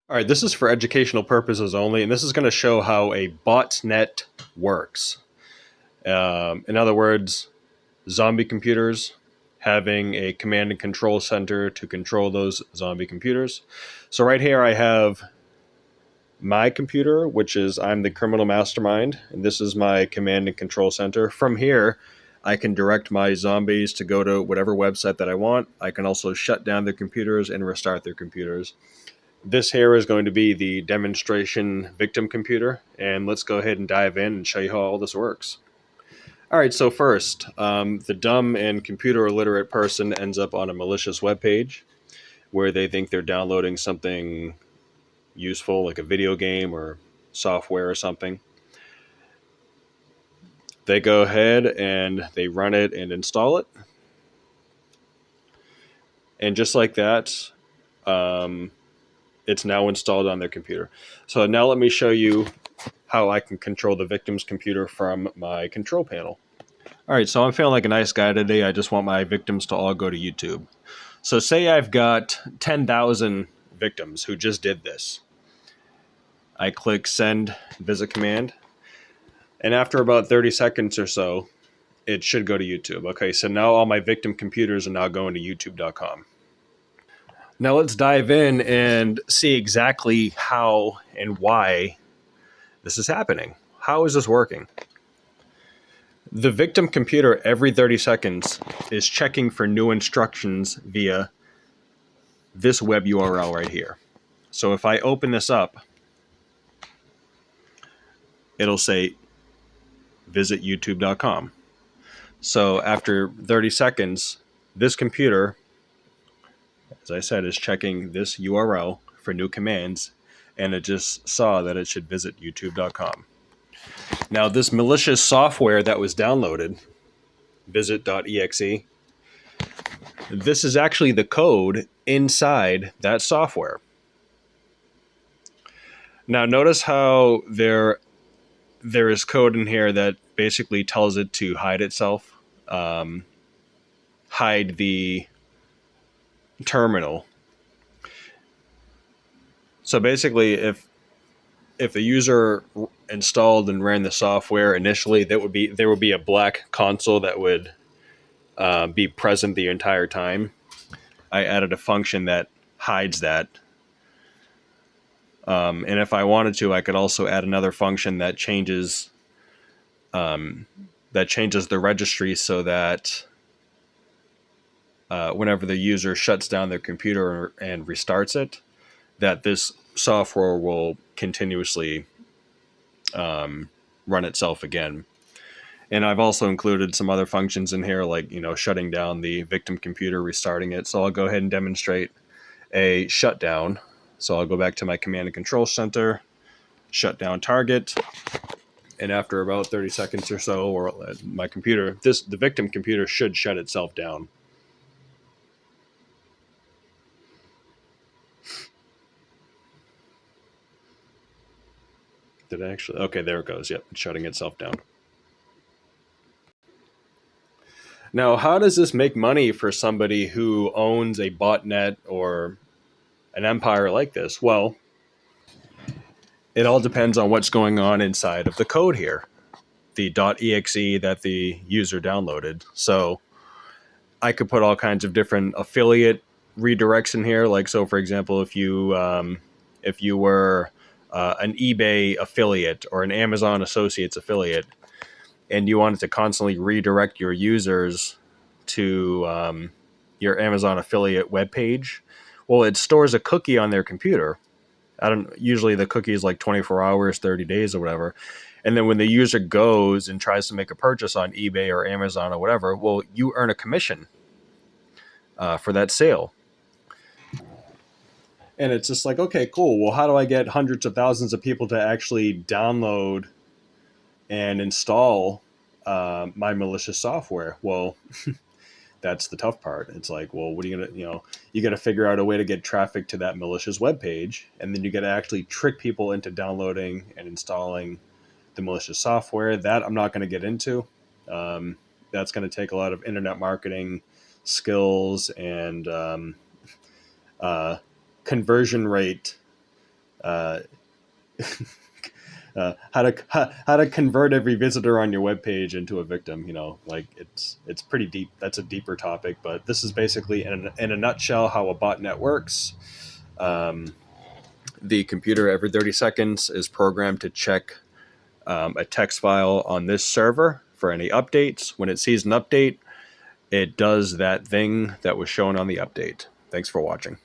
All right, this is for educational purposes only, and this is going to show how a botnet works. In other words, zombie computers having a command and control center to control those zombie computers. So right here I have my computer, which is I'm the criminal mastermind, and this is my command and control center. From here, I can direct my zombies to go to whatever website that I want. I can also shut down their computers and restart their computers. This here is going to be the demonstration victim computer, and let's go ahead and dive in and show you how all this works. All right, so first, the dumb and computer illiterate person ends up on a malicious web page where they think they're downloading something useful, like a video game or software or something. They go ahead and they run it and install it. And just like that, it's now installed on their computer. So now let me show you how I can control the victim's computer from my control panel. All right, so I'm feeling like a nice guy today. I just want my victims to all go to YouTube. So say I've got 10,000 victims who just did this. I click send visit command, and after about 30 seconds or so, it should go to YouTube. Okay, so now all my victim computers are now going to youtube.com. Now let's dive in and see exactly how and why this is happening. How is this working? The victim computer every 30 seconds is checking for new instructions via this web URL right here. So if I open this up, it'll say visit youtube.com. So after 30 seconds, this computer, as I said, is checking this URL for new commands, and it just saw that it should visit youtube.com. Now, this malicious software that was downloaded, visit.exe, this is actually the code inside that software. Now, notice how there is code in here that basically tells it to hide itself, hide the terminal. So basically, if the user installed and ran the software initially, there would be a black console that would be present the entire time. I added a function that hides that. And if I wanted to, I could also add another function that changes the registry so that whenever the user shuts down their computer and restarts it, that this software will continuously run itself again. And I've also included some other functions in here, like shutting down the victim computer, restarting it. So I'll go ahead and demonstrate a shutdown. So I'll go back to my command and control center, shut down target, and after about 30 seconds or so, or my computer, the victim computer should shut itself down. Did it actually? Okay, there it goes. Yep, it's shutting itself down. Now, how does this make money for somebody who owns a botnet or an empire like this? Well, it all depends on what's going on inside of the code here, the .exe that the user downloaded. So I could put all kinds of different affiliate redirects in here. Like, so for example, if you were an eBay affiliate or an Amazon Associates affiliate, and you wanted to constantly redirect your users to your Amazon affiliate webpage, well, it stores a cookie on their computer. Usually the cookie is like 24 hours, 30 days or whatever. And then when the user goes and tries to make a purchase on eBay or Amazon or whatever, well, you earn a commission for that sale. And it's just like, okay, cool. Well, how do I get hundreds of thousands of people to actually download and install my malicious software? Well, that's the tough part. It's like, well, what are you gonna, you got to figure out a way to get traffic to that malicious web page, and then you got to actually trick people into downloading and installing the malicious software. That I'm not going to get into. That's going to take a lot of internet marketing skills and conversion rate uh, how to convert every visitor on your webpage into a victim. Like it's pretty deep. That's a deeper topic, but this is basically in a nutshell how a botnet works. The computer every 30 seconds is programmed to check a text file on this server for any updates. When it sees an update, it does that thing that was shown on the update. Thanks for watching.